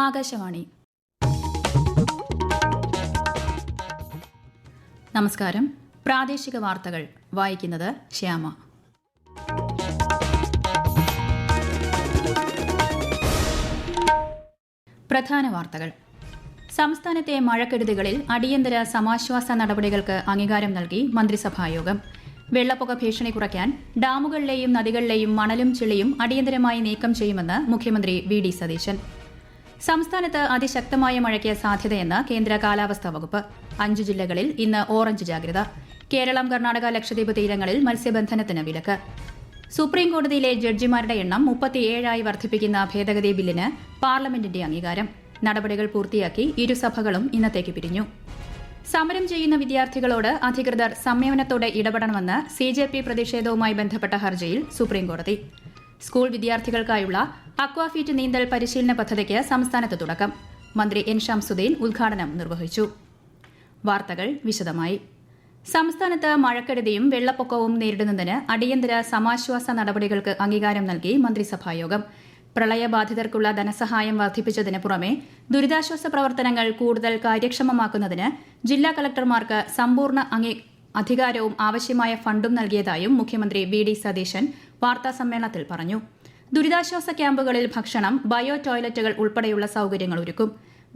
ആകാശവാണി. നമസ്കാരം. പ്രാദേശിക വാർത്തകൾ വായിക്കുന്നത് ശ്യാമ. പ്രധാന വാർത്തകൾ. സംസ്ഥാനത്തെ മഴക്കെടുതികളിൽ അടിയന്തര സമാശ്വാസ നടപടികൾക്ക് അംഗീകാരം നൽകി മന്ത്രിസഭായോഗം. വെള്ളപ്പൊക്ക ഭീഷണി കുറയ്ക്കാൻ ഡാമുകളിലെയും നദികളിലെയും മണലും ചെളിയും അടിയന്തരമായി നീക്കം ചെയ്യുമെന്ന് മുഖ്യമന്ത്രി വി.ഡി. സതീശൻ. സംസ്ഥാനത്ത് അതിശക്തമായ മഴയ്ക്ക് സാധ്യതയെന്ന് കേന്ദ്ര കാലാവസ്ഥാ വകുപ്പ്. 5 ജില്ലകളിൽ ഇന്ന് ഓറഞ്ച് ജാഗ്രത. കേരളം, കർണാടക, ലക്ഷദ്വീപ് തീരങ്ങളിൽ മത്സ്യബന്ധനത്തിന് വിലക്ക്. സുപ്രീം കോടതിയിലെ ജഡ്ജിമാരുടെ എണ്ണം 37 വർദ്ധിപ്പിക്കുന്ന ഭേദഗതി ബില്ലിന് പാർലമെന്റിന്റെ അംഗീകാരം. നടപടികൾ പൂർത്തിയാക്കി ഇരുസഭകളും ഇന്നത്തേക്ക് പിരിഞ്ഞു. സമരം ചെയ്യുന്ന വിദ്യാർത്ഥികളോട് അധികൃതർ സംയമനത്തോടെ ഇടപെടണമെന്ന് CJP പ്രതിഷേധവുമായി ബന്ധപ്പെട്ട ഹർജിയിൽ സുപ്രീംകോടതി. സ്കൂൾ വിദ്യാർത്ഥികൾക്കായുള്ള അക്വാഫീറ്റ് നീന്തൽ പരിശീലന പദ്ധതിക്ക് സംസ്ഥാനത്ത് തുടക്കം. മന്ത്രി N. ഷംസുദ്ദീൻ ഉദ്ഘാടനം നിർവഹിച്ചു. വാർത്തകൾ വിശദമായി. സംസ്ഥാനത്ത് മഴക്കെടുതിയും വെള്ളപ്പൊക്കവും നേരിടുന്നതിന് അടിയന്തര സമാശ്വാസ നടപടികൾക്ക് അംഗീകാരം നൽകി മന്ത്രിസഭായോഗം. പ്രളയബാധിതർക്കുള്ള ധനസഹായം വർദ്ധിപ്പിച്ചതിന് പുറമെ ദുരിതാശ്വാസ പ്രവർത്തനങ്ങൾ കൂടുതൽ കാര്യക്ഷമമാക്കുന്നതിന് ജില്ലാ കളക്ടർമാർക്ക് സമ്പൂർണ്ണ അധികാരവും ആവശ്യമായ ഫണ്ടും നൽകിയതായും മുഖ്യമന്ത്രി വി.ഡി. സതീശൻ വാർത്താസമ്മേളനത്തിൽ പറഞ്ഞു. ദുരിതാശ്വാസ ക്യാമ്പുകളിൽ ഭക്ഷണം, ബയോ ടോയ്ലറ്റുകൾ ഉൾപ്പെടെയുള്ള സൌകര്യങ്ങൾ ഒരുക്കും.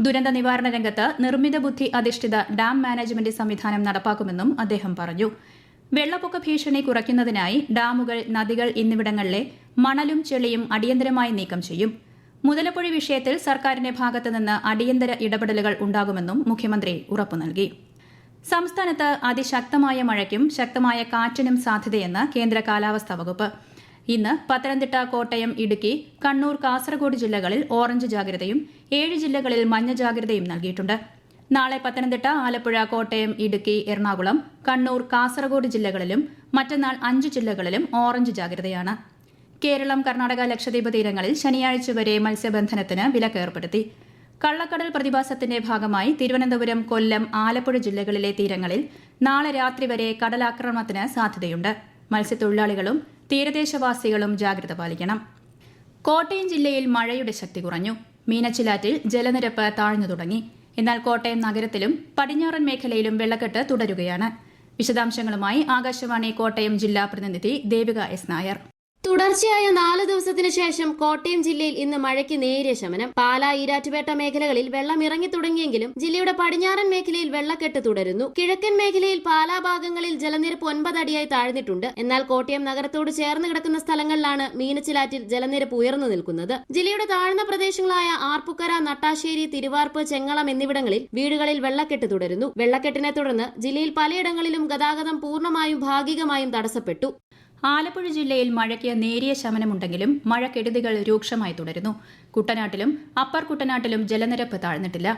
ദുരന്ത നിവാരണ രംഗത്ത് നിർമ്മിത ബുദ്ധി അധിഷ്ഠിത ഡാം മാനേജ്മെന്റ് സംവിധാനം നടപ്പാക്കുമെന്നും അദ്ദേഹം പറഞ്ഞു. വെള്ളപ്പൊക്ക ഭീഷണി കുറയ്ക്കുന്നതിനായി ഡാമുകൾ, നദികൾ എന്നിവിടങ്ങളിലെ മണലും ചെളിയും അടിയന്തരമായി നീക്കം ചെയ്യും. മുതലപ്പൊഴി വിഷയത്തിൽ സർക്കാരിന്റെ ഭാഗത്തുനിന്ന് അടിയന്തര ഇടപെടലുകൾ ഉണ്ടാകുമെന്നും മുഖ്യമന്ത്രി ഉറപ്പു നൽകി. സംസ്ഥാനത്ത് അതിശക്തമായ മഴയ്ക്കും ശക്തമായ കാറ്റിനും സാധ്യതയെന്ന് കേന്ദ്ര കാലാവസ്ഥാ വകുപ്പ്. ഇന്ന് പത്തനംതിട്ട, കോട്ടയം, ഇടുക്കി, കണ്ണൂർ, കാസർഗോഡ് ജില്ലകളിൽ ഓറഞ്ച് ജാഗ്രതയും 7 ജില്ലകളിൽ മഞ്ഞ ജാഗ്രതയും നൽകിയിട്ടുണ്ട്. നാളെ പത്തനംതിട്ട, ആലപ്പുഴ, കോട്ടയം, ഇടുക്കി, എറണാകുളം, കണ്ണൂർ, കാസർഗോഡ് ജില്ലകളിലും മറ്റന്നാൾ 5 ജില്ലകളിലും ഓറഞ്ച് ജാഗ്രതയാണ്. കേരളം, കർണാടക, ലക്ഷദ്വീപ് തീരങ്ങളിൽ ശനിയാഴ്ച വരെ മത്സ്യബന്ധനത്തിന് വിലക്ക് ഏർപ്പെടുത്തി. കള്ളക്കടൽ പ്രതിഭാസത്തിന്റെ ഭാഗമായി തിരുവനന്തപുരം, കൊല്ലം, ആലപ്പുഴ ജില്ലകളിലെ തീരങ്ങളിൽ നാളെ രാത്രി വരെ കടലാക്രമണത്തിന് സാധ്യതയുണ്ട്. മത്സ്യത്തൊഴിലാളികളും തീരദേശവാസികളും ജാഗ്രത പാലിക്കണം. കോട്ടയം ജില്ലയിൽ മഴയുടെ ശക്തി കുറഞ്ഞു. മീനച്ചിലാറ്റിൽ ജലനിരപ്പ് താഴ്ന്നു തുടങ്ങി. എന്നാൽ കോട്ടയം നഗരത്തിലും പടിഞ്ഞാറൻ മേഖലയിലും വെള്ളക്കെട്ട് തുടരുകയാണ്. വിശദാംശങ്ങളുമായി ആകാശവാണി കോട്ടയം ജില്ലാ പ്രതിനിധി ദേവിക എസ്. നായർ. തുടർച്ചയായ 4 ദിവസത്തിന് ശേഷം കോട്ടയം ജില്ലയിൽ ഇന്ന് മഴയ്ക്ക് നേരിയ ശമനം. പാലാ, ഈരാറ്റുപേട്ട മേഖലകളിൽ വെള്ളം ഇറങ്ങി തുടങ്ങിയെങ്കിലും ജില്ലയുടെ പടിഞ്ഞാറൻ മേഖലയിൽ വെള്ളക്കെട്ട് തുടരുന്നു. കിഴക്കൻ മേഖലയിൽ പാലാ ഭാഗങ്ങളിൽ ജലനിരപ്പ് 9 അടിയായി താഴ്ന്നിട്ടുണ്ട്. എന്നാൽ കോട്ടയം നഗരത്തോട് ചേർന്ന് കിടക്കുന്ന സ്ഥലങ്ങളിലാണ് മീനച്ചിലാറ്റിൽ ജലനിരപ്പ് ഉയർന്നു നിൽക്കുന്നത്. ജില്ലയുടെ താഴ്ന്ന പ്രദേശങ്ങളായ ആർപ്പുക്കര, നട്ടാശ്ശേരി, തിരുവാർപ്പ്, ചെങ്ങളം എന്നിവിടങ്ങളിൽ വീടുകളിൽ വെള്ളക്കെട്ട് തുടരുന്നു. വെള്ളക്കെട്ടിനെ തുടർന്ന് ജില്ലയിൽ പലയിടങ്ങളിലും ഗതാഗതം പൂർണ്ണമായും ഭാഗികമായും തടസ്സപ്പെട്ടു. ആലപ്പുഴ ജില്ലയിൽ മഴയ്ക്ക് നേരിയ ശമനമുണ്ടെങ്കിലും മഴക്കെടുതികൾ രൂക്ഷമായി തുടരുന്നു. കുട്ടനാട്ടിലും അപ്പർ കുട്ടനാട്ടിലും ജലനിരപ്പ് താഴ്ന്നിട്ടില്ല.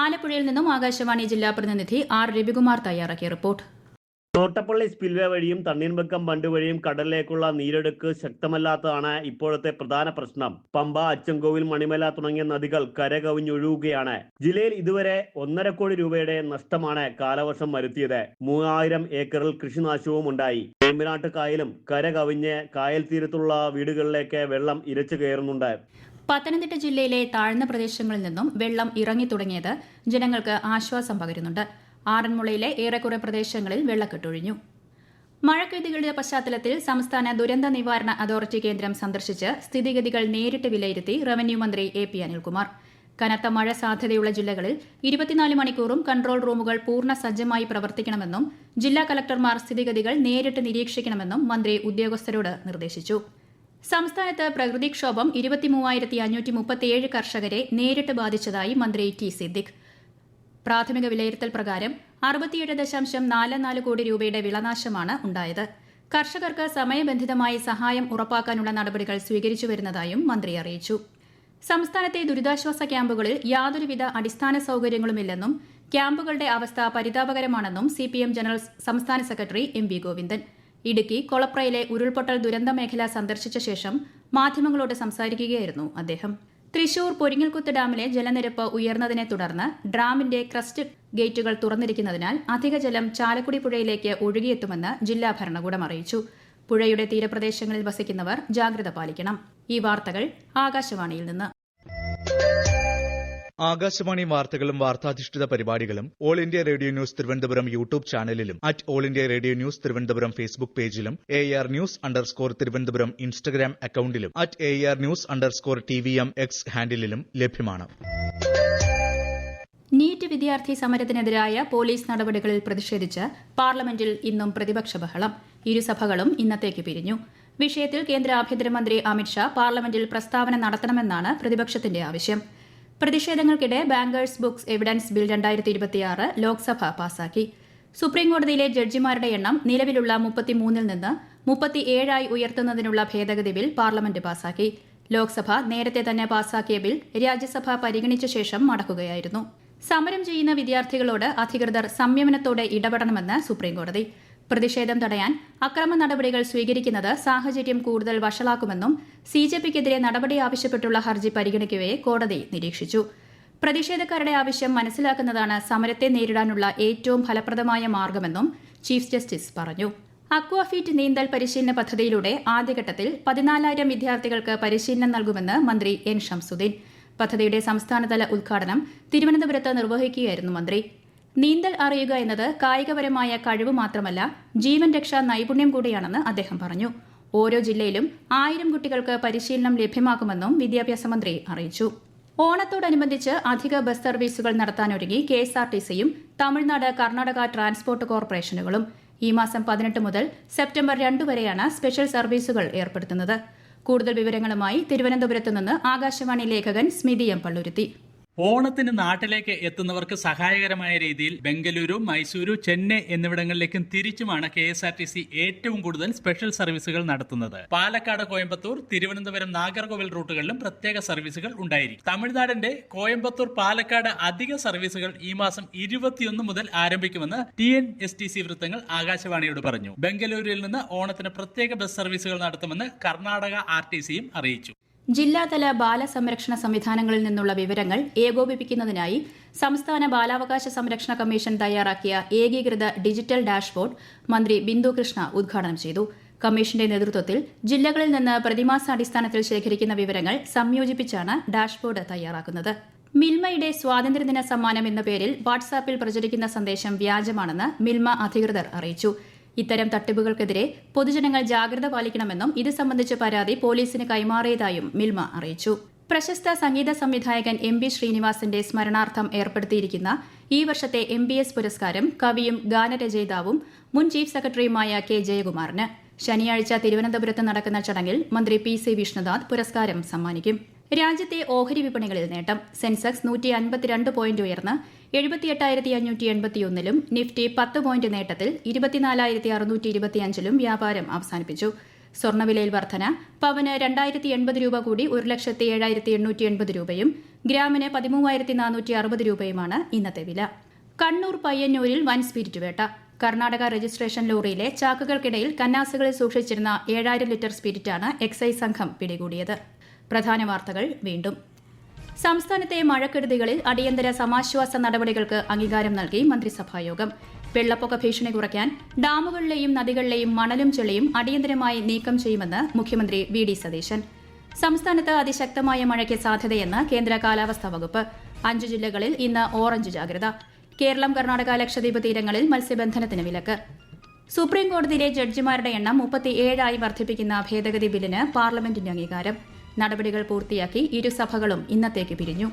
ആലപ്പുഴയിൽ നിന്നും ആകാശവാണി ജില്ലാ പ്രതിനിധി R. രവികുമാർ തയ്യാറാക്കിയ റിപ്പോർട്ട്. തോട്ടപ്പള്ളി സ്പിൽവേ വഴിയും തണ്ണീർമുക്കം ബണ്ട് വഴിയും കടലിലേക്കുള്ള നീരൊഴുക്ക് ശക്തമല്ലാത്തതാണ് ഇപ്പോഴത്തെ പ്രധാന പ്രശ്നം. പമ്പ, അച്ചൻകോവിൽ, മണിമല തുടങ്ങിയ നദികൾ കരകവിഞ്ഞൊഴുകുകയാണ്. ജില്ലയിൽ ഇതുവരെ 1.5 കോടി രൂപയുടെ നഷ്ടമാണ് കാലവർഷം വരുത്തിയത്. 3000 ഏക്കറിൽ കൃഷിനാശവും ഉണ്ടായി. വേമ്പനാട്ട് കായലും കരകവിഞ്ഞ് കായൽ തീരത്തുള്ള വീടുകളിലേക്ക് വെള്ളം ഇരച്ചു കയറുന്നുണ്ട്. പത്തനംതിട്ട ജില്ലയിലെ താഴ്ന്ന പ്രദേശങ്ങളിൽ നിന്നും വെള്ളം ഇറങ്ങി തുടങ്ങിയത് ജനങ്ങൾക്ക് ആശ്വാസം പകരുന്നുണ്ട്. ആറന്മുളയിലെ ഏറെക്കുറെ പ്രദേശങ്ങളിൽ വെള്ളക്കെട്ടൊഴിഞ്ഞു. മഴക്കെടുതികളുടെ പശ്ചാത്തലത്തിൽ സംസ്ഥാന ദുരന്ത നിവാരണ അതോറിറ്റി കേന്ദ്രം സന്ദർശിച്ച് സ്ഥിതിഗതികൾ നേരിട്ട് വിലയിരുത്തി റവന്യൂ മന്ത്രി A.P. അനിൽകുമാർ. കനത്ത മഴ സാധ്യതയുള്ള ജില്ലകളിൽ 24 മണിക്കൂറും കൺട്രോൾ റൂമുകൾ പൂർണ്ണ സജ്ജമായി പ്രവർത്തിക്കണമെന്നും ജില്ലാ കളക്ടർമാർ സ്ഥിതിഗതികൾ നേരിട്ട് നിരീക്ഷിക്കണമെന്നും മന്ത്രി ഉദ്യോഗസ്ഥരോട് നിർദ്ദേശിച്ചു. സംസ്ഥാനത്ത് പ്രകൃതിക്ഷോഭം 23,537 കർഷകരെ നേരിട്ട് ബാധിച്ചതായി മന്ത്രി T. സിദ്ദിഖ്. പ്രാഥമിക വിലയിരുത്തൽ പ്രകാരം 67.44 കോടി രൂപയുടെ വിളനാശമാണ് ഉണ്ടായത്. കർഷകർക്ക് സമയബന്ധിതമായി സഹായം ഉറപ്പാക്കാനുള്ള നടപടികൾ സ്വീകരിച്ചു വരുന്നതായും മന്ത്രി അറിയിച്ചു. സംസ്ഥാനത്തെ ദുരിതാശ്വാസ ക്യാമ്പുകളിൽ യാതൊരുവിധ അടിസ്ഥാന സൌകര്യങ്ങളുമില്ലെന്നും ക്യാമ്പുകളുടെ അവസ്ഥ പരിതാപകരമാണെന്നും CPM ജനറൽ സംസ്ഥാന secretary M. V. Govindan Idukki കൊളപ്രയിലെ ഉരുൾപൊട്ടൽ ദുരന്ത മേഖല സന്ദർശിച്ച ശേഷം മാധ്യമങ്ങളോട് സംസാരിക്കുകയായിരുന്നു അദ്ദേഹം. തൃശൂർ പൊരിങ്ങൽകുത്ത് ഡാമിലെ ജലനിരപ്പ് ഉയർന്നതിനെ തുടർന്ന് ഡാമിന്റെ ക്രസ്റ്റ് ഗേറ്റുകൾ തുറന്നിരിക്കുന്നതിനാൽ അധിക ജലം ചാലക്കുടി പുഴയിലേക്ക് ഒഴുകിയെത്തുമെന്ന് ജില്ലാ ഭരണകൂടം അറിയിച്ചു. പുഴയുടെ തീരപ്രദേശങ്ങളിൽ വസിക്കുന്നവർ ജാഗ്രത പാലിക്കണം. ഈ വാർത്തകൾ ആകാശവാണിയിൽ നിന്ന്. ആകാശവാണി വാർത്തകളും വാർത്താധിഷ്ഠിത പരിപാടികളും All India Radio news Thiruvananthapuram YouTube ചാനലിലും All India Radio news Thiruvananthapuram Facebook പേജിലും AR News_ തിരുവനന്തപുരം ഇൻസ്റ്റഗ്രാം അക്കൌണ്ടിലും AR News_TVM X ഹാൻഡിലും ലഭ്യമാണ്. നീറ്റ് വിദ്യാർത്ഥി സമരത്തിനെതിരായ പോലീസ് നടപടികളിൽ പ്രതിഷേധിച്ച് പാർലമെന്റിൽ ഇന്നും പ്രതിപക്ഷ ബഹളം. ഇരുസഭകളും ഇന്നത്തേക്ക് പിരിഞ്ഞു. വിഷയത്തിൽ കേന്ദ്ര ആഭ്യന്തരമന്ത്രി അമിത്ഷാ പാർലമെന്റിൽ പ്രസ്താവന നടത്തണമെന്നാണ് പ്രതിപക്ഷത്തിന്റെ ആവശ്യം. പ്രതിഷേധങ്ങൾക്കിടെ bankers books evidence bill 2026 Lok Sabha പാസാക്കി. സുപ്രീംകോടതിയിലെ ജഡ്ജിമാരുടെ എണ്ണം നിലവിലുള്ള 33-ൽ നിന്ന് 37 ഉയർത്തുന്നതിനുള്ള ഭേദഗതി ബിൽ പാർലമെന്റ് പാസാക്കി. ലോക്സഭ നേരത്തെ തന്നെ പാസാക്കിയ ബിൽ രാജ്യസഭ പരിഗണിച്ച ശേഷം മടക്കുകയായിരുന്നു. സമരം ചെയ്യുന്ന വിദ്യാർത്ഥികളോട് അധികൃതർ സംയമനത്തോടെ ഇടപെടണമെന്ന് സുപ്രീംകോടതി. പ്രതിഷേധം തടയാൻ അക്രമ നടപടികൾ സ്വീകരിക്കുന്നത് സാഹചര്യം കൂടുതൽ വഷളാക്കുമെന്നും CJPക്കെതിരെ നടപടി ആവശ്യപ്പെട്ടുള്ള ഹർജി പരിഗണിക്കവേ കോടതി നിരീക്ഷിച്ചു. പ്രതിഷേധക്കാരുടെ ആവശ്യം മനസ്സിലാക്കുന്നതാണ് സമരത്തെ നേരിടാനുള്ള ഏറ്റവും ഫലപ്രദമായ മാർഗമെന്നും ചീഫ് ജസ്റ്റിസ് പറഞ്ഞു. അക്വാഫീറ്റ് നീന്തൽ പരിശീലന പദ്ധതിയിലൂടെ ആദ്യഘട്ടത്തിൽ 14,000 വിദ്യാർത്ഥികൾക്ക് പരിശീലനം നൽകുമെന്ന് മന്ത്രി N. ഷംസുദ്ദീൻ. പദ്ധതിയുടെ സംസ്ഥാനതല ഉദ്ഘാടനം തിരുവനന്തപുരത്ത് നിർവഹിക്കുകയായിരുന്നു മന്ത്രി. നീന്തൽ അറിയുക എന്നത് കായികപരമായ കഴിവ് മാത്രമല്ല, ജീവൻ രക്ഷാ നൈപുണ്യം കൂടിയാണെന്ന് അദ്ദേഹം പറഞ്ഞു. ഓരോ ജില്ലയിലും 1000 കുട്ടികൾക്ക് പരിശീലനം ലഭ്യമാക്കുമെന്നും വിദ്യാഭ്യാസ മന്ത്രി അറിയിച്ചു. ഓണത്തോടനുബന്ധിച്ച് അധിക ബസ് സർവീസുകൾ നടത്താനൊരുങ്ങി KSRTCയും തമിഴ്നാട് കർണാടക ട്രാൻസ്പോർട്ട് കോർപ്പറേഷനുകളും. ഈ മാസം 18 മുതൽ സെപ്റ്റംബർ 2 വരെയാണ് സ്പെഷ്യൽ സർവീസുകൾ ഏർപ്പെടുത്തുന്നത്. കൂടുതൽ വിവരങ്ങളുമായി തിരുവനന്തപുരത്ത് നിന്ന് ആകാശവാണി ലേഖകൻ സ്മിതി M. പള്ളുരുത്തി. ഓണത്തിന് നാട്ടിലേക്ക് എത്തുന്നവർക്ക് സഹായകരമായ രീതിയിൽ ബംഗലൂരു, മൈസൂരു, ചെന്നൈ എന്നിവിടങ്ങളിലേക്കും തിരിച്ചുമാണ് KSRTC ഏറ്റവും കൂടുതൽ സ്പെഷ്യൽ സർവീസുകൾ നടത്തുന്നത്. പാലക്കാട്, കോയമ്പത്തൂർ, തിരുവനന്തപുരം, നാഗർകോവിൽ റൂട്ടുകളിലും പ്രത്യേക സർവീസുകൾ ഉണ്ടായിരിക്കും. തമിഴ്നാടിന്റെ കോയമ്പത്തൂർ, പാലക്കാട് അധിക സർവീസുകൾ ഈ മാസം 21 മുതൽ ആരംഭിക്കുമെന്ന് TNSTC വൃത്തങ്ങൾ ആകാശവാണിയോട് പറഞ്ഞു. ബംഗലൂരുവിൽ നിന്ന് ഓണത്തിന് പ്രത്യേക ബസ് സർവീസുകൾ നടത്തുമെന്ന് കർണാടക RTCയും അറിയിച്ചു. ജില്ലാതല ബാലസംരക്ഷണ സംവിധാനങ്ങളിൽ നിന്നുള്ള വിവരങ്ങൾ ഏകോപിപ്പിക്കുന്നതിനായി സംസ്ഥാന ബാലാവകാശ സംരക്ഷണ കമ്മീഷൻ തയ്യാറാക്കിയ ഏകീകൃത ഡിജിറ്റൽ ഡാഷ്ബോർഡ് മന്ത്രി ബിന്ദു കൃഷ്ണ ഉദ്ഘാടനം ചെയ്തു. കമ്മീഷന്റെ നേതൃത്വത്തിൽ ജില്ലകളിൽ നിന്ന് പ്രതിമാസാടിസ്ഥാനത്തിൽ ശേഖരിക്കുന്ന വിവരങ്ങൾ സംയോജിപ്പിച്ചാണ് ഡാഷ്ബോർഡ് തയ്യാറാക്കുന്നത്. മിൽമയുടെ സ്വാതന്ത്ര്യദിന സമ്മാനം എന്ന പേരിൽ വാട്സാപ്പിൽ പ്രചരിക്കുന്ന സന്ദേശം വ്യാജമാണെന്ന് മിൽമ അധികൃതർ അറിയിച്ചു. ഇത്തരം തട്ടിപ്പുകൾക്കെതിരെ പൊതുജനങ്ങൾ ജാഗ്രത പാലിക്കണമെന്നും ഇത് സംബന്ധിച്ച് പരാതി പോലീസിന് കൈമാറിയതായും മിൽമ അറിയിച്ചു. പ്രശസ്ത സംഗീത സംവിധായകൻ MB ശ്രീനിവാസന്റെ സ്മരണാർത്ഥം ഏർപ്പെടുത്തിയിരിക്കുന്ന ഈ വർഷത്തെ MBS പുരസ്കാരം കവിയും ഗാനരചയിതാവും മുൻ ചീഫ് സെക്രട്ടറിയുമായ K. ജയകുമാറിന്. ശനിയാഴ്ച തിരുവനന്തപുരത്ത് നടക്കുന്ന ചടങ്ങിൽ മന്ത്രി PC വിഷ്ണുനാഥ് പുരസ്കാരം സമ്മാനിക്കും. രാജ്യത്തെ ഓഹരി വിപണികളിൽ നേട്ടം. സെൻസെക്സ് 152 പോയിന്റ് ഉയർന്ന് 78,581-ലും നിഫ്റ്റി 10 പോയിന്റ് നേട്ടത്തിൽ 24,625-ലും വ്യാപാരം അവസാനിപ്പിച്ചു. സ്വർണ്ണവിലയിൽ വർധന. പവന് 2,080 രൂപ കൂടി 1,07,880 രൂപയും ഗ്രാമിന് 13,460 രൂപയുമാണ് ഇന്നത്തെ വില. കണ്ണൂർ പയ്യന്നൂരിൽ വൻ സ്പിരിറ്റ് വേട്ട. കർണാടക രജിസ്ട്രേഷൻ ലോറിയിലെ ചാക്കുകൾക്കിടയിൽ കന്നാസുകളിൽ സൂക്ഷിച്ചിരുന്ന 7,000 ലിറ്റർ സ്പിരിറ്റാണ് എക്സൈസ് സംഘം പിടികൂടിയത്. പ്രധാന വാർത്തകൾ വീണ്ടും. സംസ്ഥാനത്തെ മഴക്കെടുതികളിൽ അടിയന്തര സമാശ്വാസ നടപടികൾക്ക് അംഗീകാരം നൽകി മന്ത്രിസഭായോഗം. വെള്ളപ്പൊക്ക ഭീഷണി കുറയ്ക്കാൻ ഡാമുകളിലെയും നദികളിലെയും മണലും ചെളിയും അടിയന്തരമായി നീക്കം ചെയ്യുമെന്ന് മുഖ്യമന്ത്രി VD സതീശൻ. സംസ്ഥാനത്ത് അതിശക്തമായ മഴയ്ക്ക് സാധ്യതയെന്ന് കേന്ദ്ര കാലാവസ്ഥാ വകുപ്പ്. 5 ജില്ലകളിൽ ഇന്ന് ഓറഞ്ച് ജാഗ്രത. കേരളം, കർണാടക, ലക്ഷദ്വീപ് തീരങ്ങളിൽ മത്സ്യബന്ധനത്തിന് വിലക്ക്. സുപ്രീംകോടതിയിലെ ജഡ്ജിമാരുടെ എണ്ണം 37 വർദ്ധിപ്പിക്കുന്ന ഭേദഗതി ബില്ലിന് പാർലമെന്റിന്റെ അംഗീകാരം. നടപടികൾ പൂർത്തിയാക്കി ഇരുസഭകളും ഇന്നത്തേക്ക് പിരിഞ്ഞു.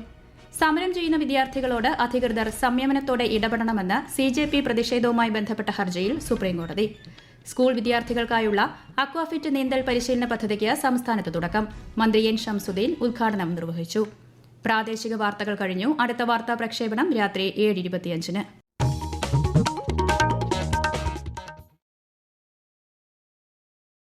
സമരം ചെയ്യുന്ന വിദ്യാർത്ഥികളോട് അധികൃതർ സംയമനത്തോടെ ഇടപെടണമെന്ന് CJP പ്രതിഷേധവുമായി ബന്ധപ്പെട്ട ഹർജിയിൽ സുപ്രീംകോടതി. സ്കൂൾ വിദ്യാർത്ഥികൾക്കായുള്ള അക്വാഫിറ്റ് നീന്തൽ പരിശീലന പദ്ധതിക്ക് സംസ്ഥാനത്ത് തുടക്കം. മന്ത്രി N. ഷംസുദ്ദീൻ ഉദ്ഘാടനം നിർവഹിച്ചു. പ്രാദേശിക വാർത്തകൾ കഴിഞ്ഞു. അടുത്ത വാർത്താ പ്രക്ഷേപണം രാത്രി 7:25-ന്.